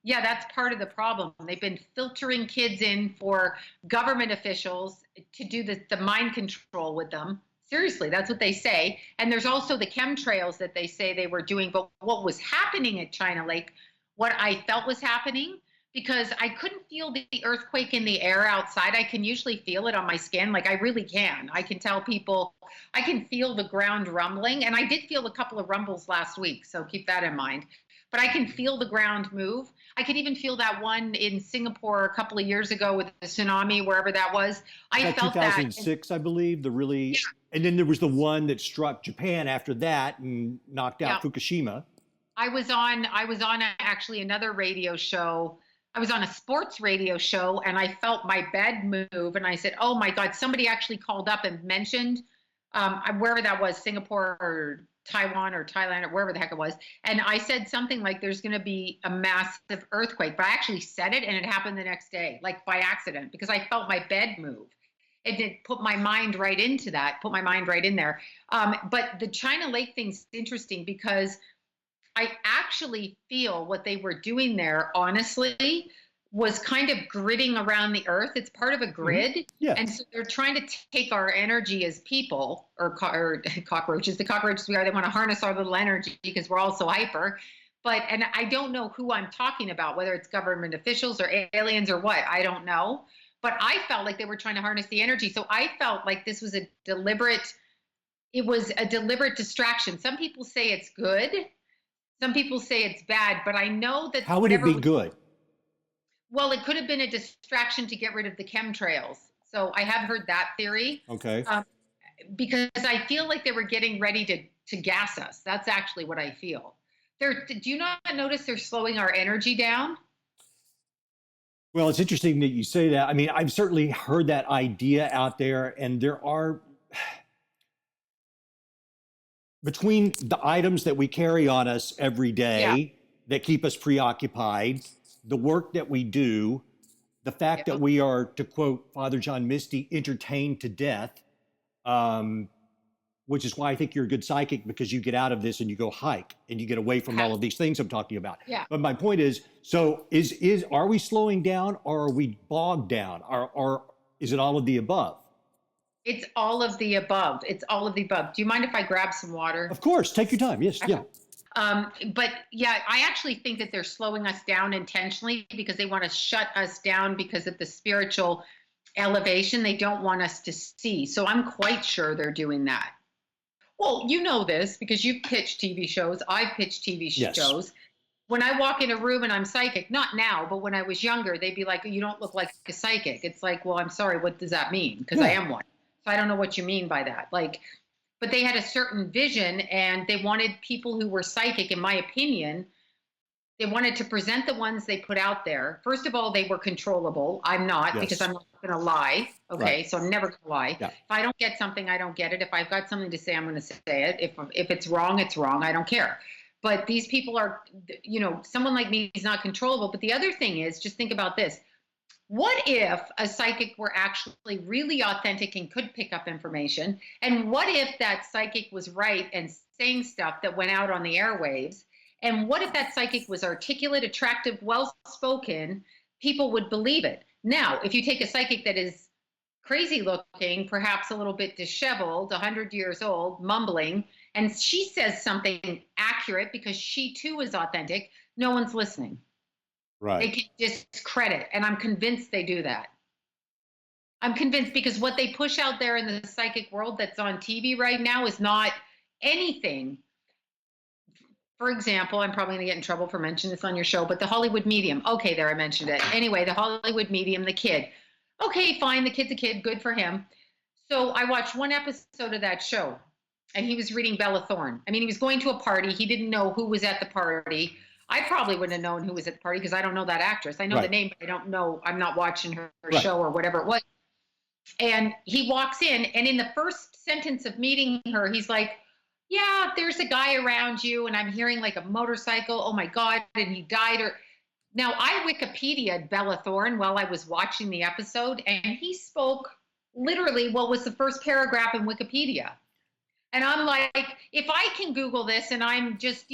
that's part of the problem. They've been filtering kids in for government officials to do the mind control with them. Seriously, that's what they say. And there's also the chemtrails that they say they were doing. But what was happening at China Lake, what I felt was happening, because I couldn't feel the earthquake in the air outside. I can usually feel it on my skin. Like I really can. I can tell people, I can feel the ground rumbling. And I did feel a couple of rumbles last week. So keep that in mind. But I can feel the ground move. I could even feel that one in Singapore a couple of years ago with the tsunami, wherever that was. I felt 2006, I believe, and then there was the one that struck Japan after that and knocked out Fukushima. I was on actually another radio show. I was on a sports radio show and I felt my bed move and I said, oh my God, somebody actually called up and mentioned wherever that was, Singapore or Taiwan or Thailand or wherever the heck it was. And I said something like, there's going to be a massive earthquake, but I actually said it and it happened the next day, like by accident, because I felt my bed move. It did put my mind right into that, put my mind right in there. But the China Lake thing's interesting because I actually feel what they were doing there, honestly, was kind of gridding around the earth. It's part of a grid. Mm-hmm. Yeah. And so they're trying to take our energy as people, or cockroaches. The cockroaches we are, they want to harness our little energy because we're all so hyper. And I don't know who I'm talking about, whether it's government officials or aliens or what, I don't know. But I felt like they were trying to harness the energy. So I felt like this was a deliberate distraction. Some people say it's good. Some people say it's bad, but I know that. How would it be good? Well, it could have been a distraction to get rid of the chemtrails. So I have heard that theory. Okay. Because I feel like they were getting ready to gas us. That's actually what I feel. Do you not notice they're slowing our energy down? Well, it's interesting that you say that. I mean, I've certainly heard that idea out there, and there are, between the items that we carry on us every day that keep us preoccupied, the work that we do, the fact that we are, to quote Father John Misty, entertained to death, which is why I think you're a good psychic, because you get out of this and you go hike and you get away from all of these things I'm talking about. Yeah. But my point is, so are we slowing down or are we bogged down? Or is it all of the above? It's all of the above. It's all of the above. Do you mind if I grab some water? Of course. Take your time. Yes. Yeah. But yeah, I actually think that they're slowing us down intentionally because they want to shut us down because of the spiritual elevation they don't want us to see. So I'm quite sure they're doing that. Well, you know this because you've pitched TV shows. I've pitched TV shows. When I walk in a room and I'm psychic, not now, but when I was younger, they'd be like, you don't look like a psychic. It's like, well, I'm sorry. What does that mean? Because I am one. So I don't know what you mean by that. But they had a certain vision and they wanted people who were psychic, in my opinion, they wanted to present the ones they put out there. First of all, they were controllable. I'm not, because I'm not going to lie. Okay. Right. So I'm never going to lie. Yeah. If I don't get something, I don't get it. If I've got something to say, I'm going to say it. If it's wrong, it's wrong. I don't care. But these people are, someone like me is not controllable. But the other thing is, just think about this. What if a psychic were actually really authentic and could pick up information? And what if that psychic was right and saying stuff that went out on the airwaves? And what if that psychic was articulate, attractive, well spoken? People would believe it. Now, if you take a psychic that is crazy looking, perhaps a little bit disheveled, 100 years old, mumbling, and she says something accurate because she too is authentic, no one's listening. Right. They can discredit. And I'm convinced they do that. I'm convinced because what they push out there in the psychic world that's on TV right now is not anything. For example, I'm probably going to get in trouble for mentioning this on your show, but the Hollywood medium. Okay, there, I mentioned it. Anyway, the Hollywood medium, the kid. Okay, fine, the kid's a kid, good for him. So I watched one episode of that show, and he was reading Bella Thorne. I mean, he was going to a party. He didn't know who was at the party. I probably wouldn't have known who was at the party because I don't know that actress. I know the name, but I don't know. I'm not watching her show or whatever it was. And he walks in the first sentence of meeting her, he's like, yeah, there's a guy around you, and I'm hearing like a motorcycle. Oh my God, and he died. Now, I Wikipedia'd Bella Thorne while I was watching the episode, and he spoke literally what was the first paragraph in Wikipedia. And I'm like, if I can Google this and I'm just,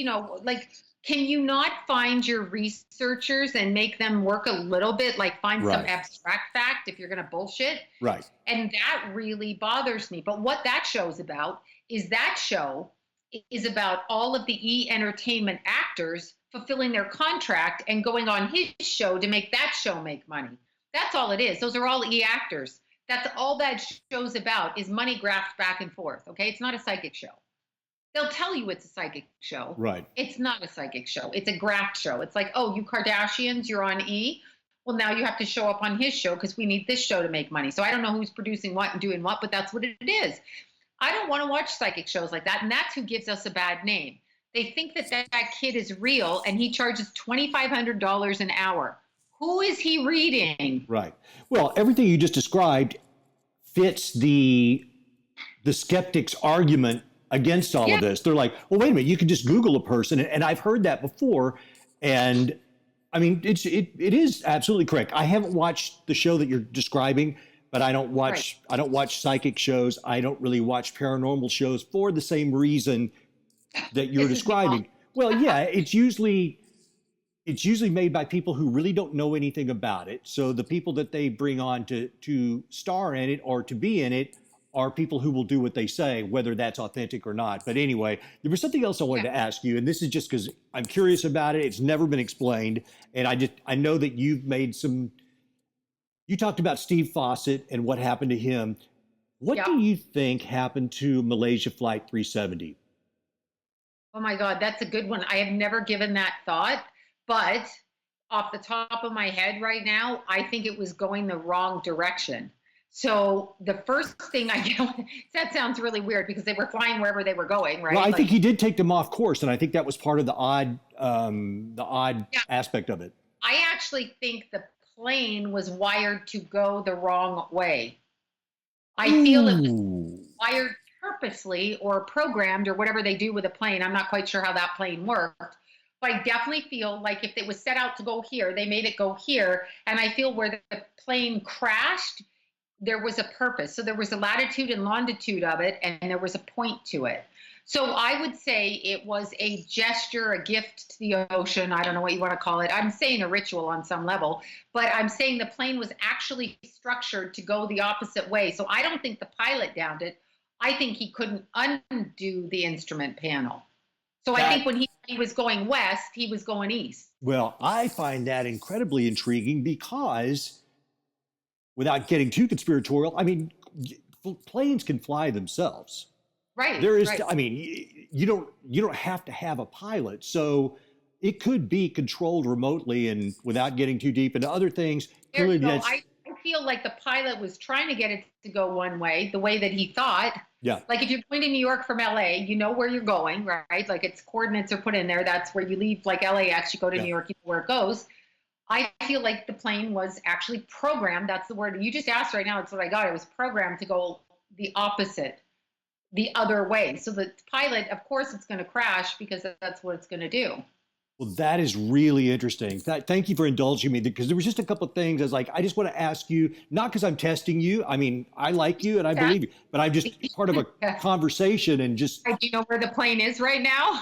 like, can you not find your researchers and make them work a little bit, like find some abstract fact if you're going to bullshit? Right. And that really bothers me. But what that show's about is that show is about all of the E-entertainment actors fulfilling their contract and going on his show to make that show make money. That's all it is. Those are all E-actors. That's all that show's about is money graft back and forth. Okay. It's not a psychic show. They'll tell you it's a psychic show. Right. It's not a psychic show. It's a graft show. It's like, oh, you Kardashians, you're on E. Well, now you have to show up on his show because we need this show to make money. So I don't know who's producing what and doing what, but that's what it is. I don't want to watch psychic shows like that. And that's who gives us a bad name. They think that kid is real and he charges $2,500 an hour. Who is he reading? Right. Well, everything you just described fits the skeptic's argument against all of this. They're like, well, wait a minute, you can just Google a person. And I've heard that before. And I mean, it is absolutely correct. I haven't watched the show that you're describing, but I don't watch psychic shows. I don't really watch paranormal shows for the same reason that you're describing. Well, yeah, it's usually made by people who really don't know anything about it. So the people that they bring on to star in it or to be in it are people who will do what they say, whether that's authentic or not. But anyway, there was something else I wanted to ask you, and this is just because I'm curious about it. It's never been explained. And I know that you talked about Steve Fawcett and what happened to him. What do you think happened to Malaysia Flight 370? Oh my God, that's a good one. I have never given that thought, but off the top of my head right now, I think it was going the wrong direction. So the first thing I get, that sounds really weird because they were flying wherever they were going, right? Well, I think he did take them off course, and I think that was part of the odd aspect of it. I actually think the plane was wired to go the wrong way. I feel it was wired purposely or programmed or whatever they do with a plane. I'm not quite sure how that plane worked. But I definitely feel like if it was set out to go here, they made it go here. And I feel where the plane crashed, there was a purpose. So there was a latitude and longitude of it, and there was a point to it. So I would say it was a gesture, a gift to the ocean. I don't know what you want to call it. I'm saying a ritual on some level, but I'm saying the plane was actually structured to go the opposite way. So I don't think the pilot downed it. I think he couldn't undo the instrument panel. So I think when he was going west, he was going east. Well, I find that incredibly intriguing because, without getting too conspiratorial, I mean, planes can fly themselves. Right. There is, I mean, you don't have to have a pilot, so it could be controlled remotely and without getting too deep into other things. Clearly, I feel like the pilot was trying to get it to go one way, the way that he thought. Yeah. Like if you're going to New York from LA, you know where you're going, right? Like its coordinates are put in there. That's where you leave, like LAX, you go to New York, you know where it goes. I feel like the plane was actually programmed. That's the word you just asked right now. It's what I got. It was programmed to go the opposite, the other way. So the pilot, of course, it's going to crash because that's what it's going to do. Well, that is really interesting. Thank you for indulging me because there was just a couple of things I was like, I just want to ask you, not because I'm testing you. I mean, I like you and I Yeah. believe you, but I'm just part of a conversation and just, Do you know where the plane is right now?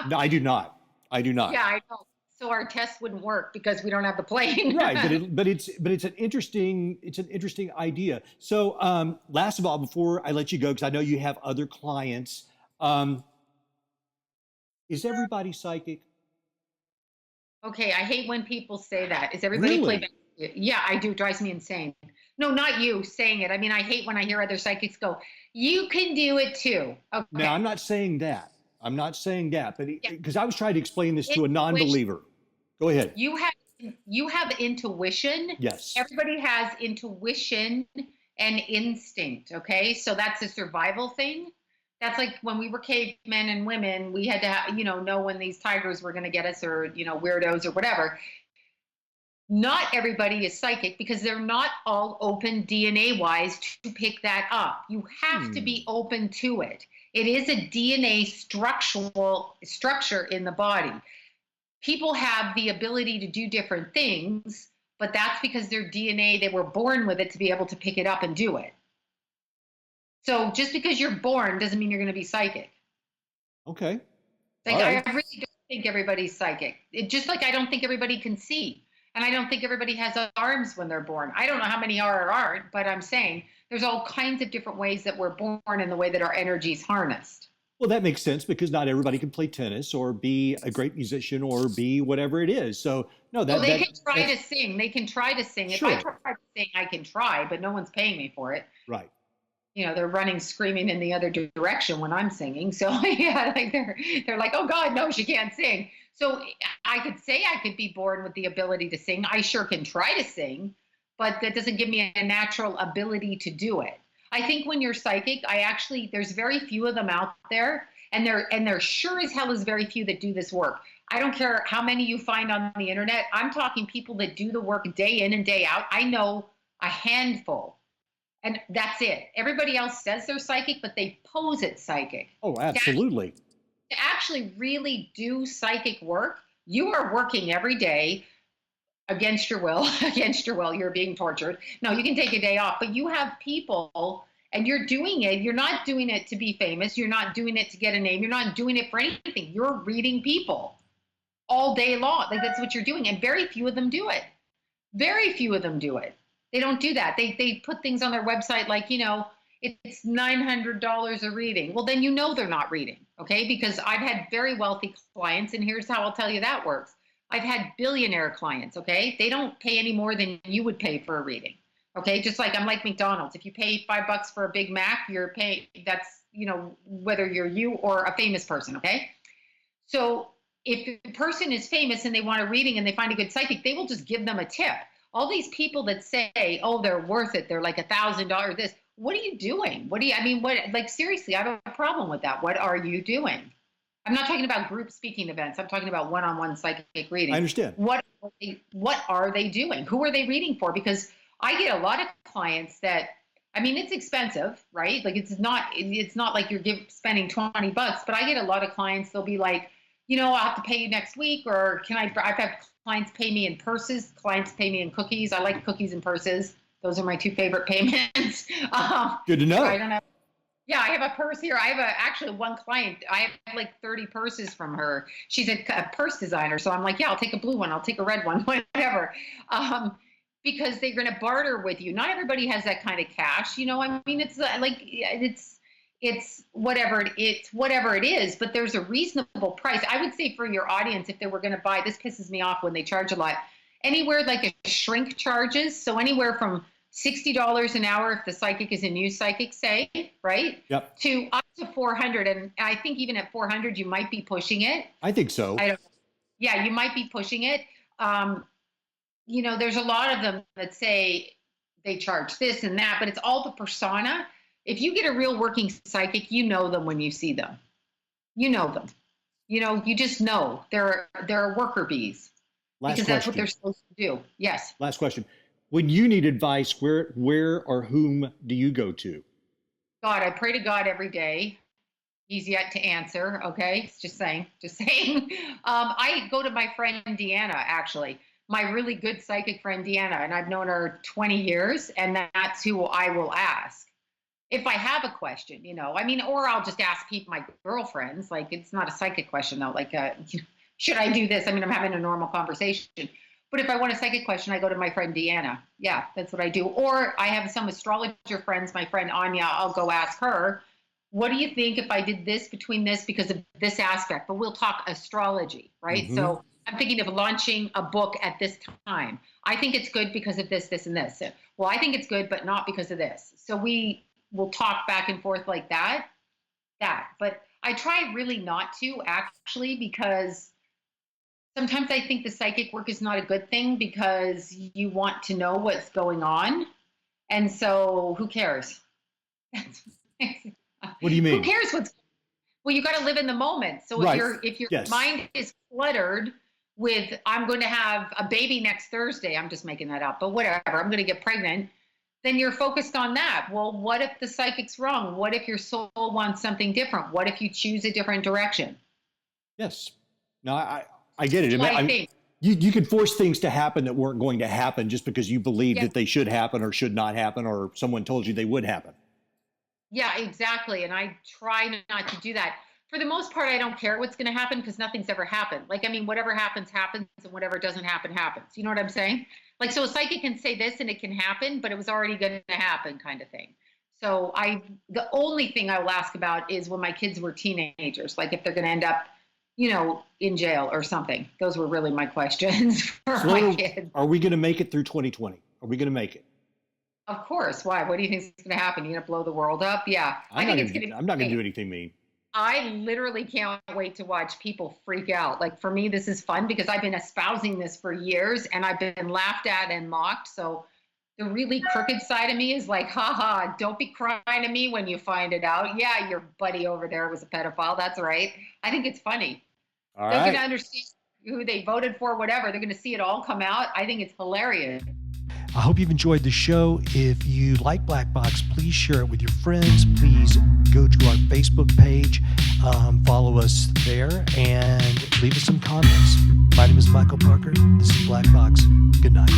no, I do not. I do not. Yeah, I know. So our test wouldn't work because we don't have the plane. Right, but it's an interesting idea. So last of all, before I let you go, because I know you have other clients, um, is everybody psychic? Okay, I hate when people say that. Is everybody Really? playback? Yeah, I do. It drives me insane. No, not you saying it. I mean, I hate when I hear other psychics go, "You can do it too." Now, I'm Okay. not saying that. I'm not saying that, but Yeah. because I was trying to explain this to a Intuition. non-believer. Go ahead. You have you have intuition. Yes. Everybody has intuition and instinct, okay? So that's a survival thing. That's like when we were cavemen and women, we had to, know when these tigers were going to get us or, weirdos or whatever. Not everybody is psychic because they're not all open DNA wise to pick that up. You have to Hmm. be open to it. It is a DNA structural structure in the body. People have the ability to do different things, but that's because their DNA, they were born with it to be able to pick it up and do it. So just because you're born doesn't mean you're going to be psychic. Okay. Like All I right. really don't think everybody's psychic. Just like I don't think everybody can see. And I don't think everybody has arms when they're born. I don't know how many are or aren't, but I'm saying there's all kinds of different ways that we're born and the way that our energy is harnessed. Well, that makes sense because not everybody can play tennis or be a great musician or be whatever it is. So no, Well, that they that can try to that's sing. They can try to sing. If I sure. try to sing, I can try, but no one's paying me for it. Right. They're running screaming in the other direction when I'm singing, so yeah, like they're like, oh god, no, she can't sing. So I could say I could be born with the ability to sing. I sure can try to sing, but that doesn't give me a natural ability to do it. I think when you're psychic, there's very few of them out there, and there sure as hell is very few that do this work. I don't care how many you find on the internet. I'm talking people that do the work day in and day out. I know a handful, and that's it. Everybody else says they're psychic, but they pose it psychic. Oh, To absolutely. actually really do psychic work, you are working every day against your will, against your will, you're being tortured. No, you can take a day off, but you have people and you're doing it. You're not doing it to be famous. You're not doing it to get a name. You're not doing it for anything. You're reading people all day long. Like that's what you're doing. And very few of them do it. Very few of them do it. They don't do that. They put things on their website like, it's $900 a reading. Well, then they're not reading, okay? Because I've had very wealthy clients, and here's how I'll tell you that works. I've had billionaire clients, okay? They don't pay any more than you would pay for a reading, okay? Just like I'm like McDonald's. If you pay $5 for a Big Mac, you're paying, that's, whether you're you or a famous person, okay? So if the person is famous and they want a reading and they find a good psychic, they will just give them a tip. All these people that say, oh, they're worth it, they're like $1,000 this. What are you doing? Like, seriously, I have a problem with that. What are you doing? I'm not talking about group speaking events. I'm talking about one-on-one psychic I readings. understand. What are they doing? Who are they reading for? Because I get a lot of clients that, I mean, it's expensive, right? Like it's not like you're spending $20, but I get a lot of clients, they'll be like, I'll have to pay you next week, or I've had clients pay me in purses, clients pay me in cookies. I like cookies and purses. Those are my two favorite payments. Good to I know. don't know. Yeah, I have a purse here. I have actually one client. I have like 30 purses from her. She's a purse designer. So I'm like, yeah, I'll take a blue one. I'll take a red one, whatever. Because they're going to barter with you. Not everybody has that kind of cash. I mean, it's like, it's whatever it is, but there's a reasonable price. I would say for your audience, if they were going to buy, this pisses me off when they charge a lot, anywhere like a shrink charges. So anywhere from $60 an hour if the psychic is a new psychic, say, right? Yep. To up to 400. And I think even at 400, you might be pushing it. I think so. I don't, yeah, you might be pushing it. There's a lot of them that say they charge this and that, but it's all the persona. If you get a real working psychic, you know them when you see them. You know them. You just know they're worker bees Last because that's what they're question. supposed to do. Yes. Last question. When you need advice, where or whom do you go to? God, I pray to God every day. He's yet to answer. Okay. Just saying, just saying. I go to my friend Deanna, actually, my really good psychic friend Deanna, and I've known her 20 years, and that's who I will ask if I have a question, I mean, or I'll just ask people, my girlfriends, like, it's not a psychic question though. Like, should I do this? I mean, I'm having a normal conversation, but if I want a psychic question, I go to my friend Deanna. Yeah, that's what I do. Or I have some astrologer friends, my friend Anya, I'll go ask her, what do you think if I did this between this because of this aspect? But we'll talk astrology, right? Mm-hmm. So I'm thinking of launching a book at this time. I think it's good because of this, this, and this. Well, I think it's good, but not because of this. So we'll talk back and forth like that. But I try really not to, actually, because sometimes I think the psychic work is not a good thing because you want to know what's going on. And so who cares? What do you mean? Who cares well, you got to live in the moment. So right. if your yes. mind is cluttered with, I'm going to have a baby next Thursday, I'm just making that up, but whatever, I'm going to get pregnant, then you're focused on that. Well, what if the psychic's wrong? What if your soul wants something different? What if you choose a different direction? Yes. No, I get it. I think. You could force things to happen that weren't going to happen just because you believed that they should happen or should not happen, or someone told you they would happen. Yeah, exactly. And I try not to do that. For the most part, I don't care what's going to happen because nothing's ever happened. Like, I mean, whatever happens, happens, and whatever doesn't happen, happens. You know what I'm saying? Like, so a psychic can say this and it can happen, but it was already going to happen, kind of thing. So the only thing I will ask about is when my kids were teenagers, like if they're going to end up, in jail or something. Those were really my questions for my kids. Are we going to make it through 2020? Are we going to make it? Of course. Why? What do you think is going to happen? You're going to blow the world up? Yeah. I'm not going to do anything mean. I literally can't wait to watch people freak out. Like, for me, this is fun because I've been espousing this for years and I've been laughed at and mocked. So the really crooked side of me is like, haha, don't be crying to me when you find it out. Yeah, your buddy over there was a pedophile. That's right. I think it's funny. All They're right. going to understand who they voted for, whatever. They're going to see it all come out. I think it's hilarious. I hope you've enjoyed the show. If you like Black Box, please share it with your friends. Please go to our Facebook page, follow us there, and leave us some comments. My name is Michael Parker. This is Black Box. Good night.